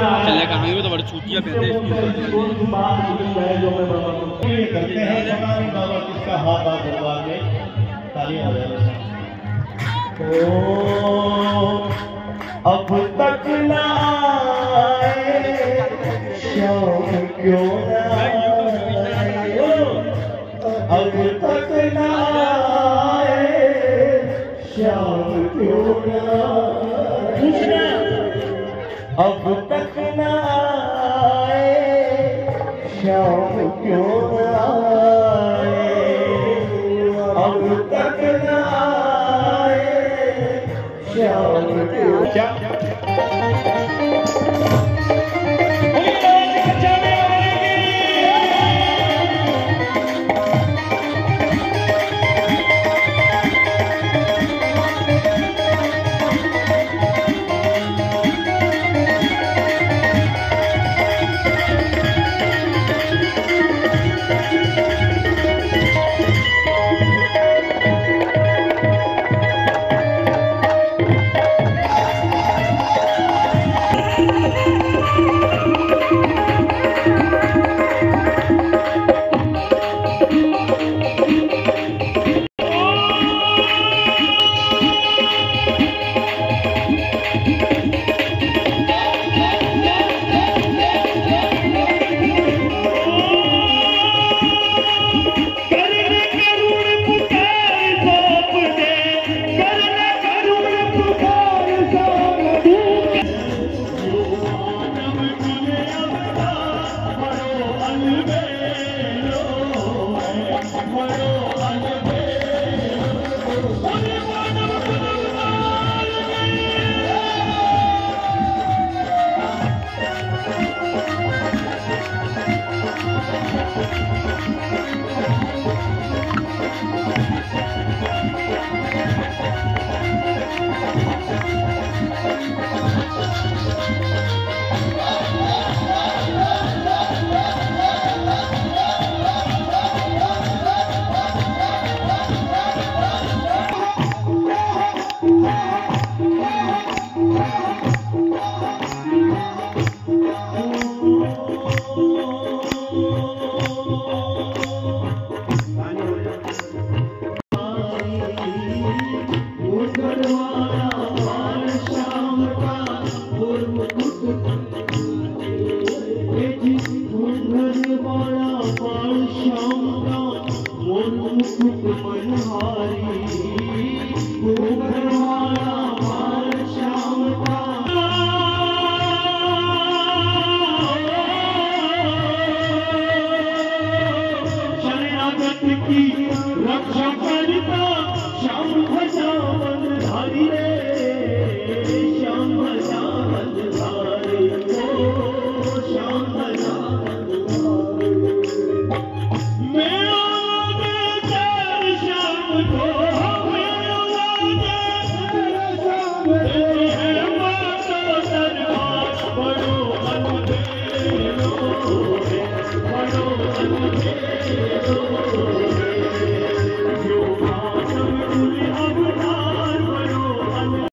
चले कहाँ तो बड़ी छुट्टियाँ पहनते हैं करते हैं बाबा किसका हाथ हाथ दरबार में तालियां बजाएं। अब तक ना आए शाम क्यों ना आए, अब तक ना आए शाम क्यों ना आए, अब तक ना आए शाम क्यों ना आए, अब तक ना आए शाम क्यों क्या रक्षा करता श्याम भजा बंधारी रे, श्याम भजा बंधारी ओ श्याम भजा बंधारी। मेरा बेचार श्याम को मेरा बेचार श्याम है माता दरबार बड़ो अंधेरो है, बड़ो अंधेरो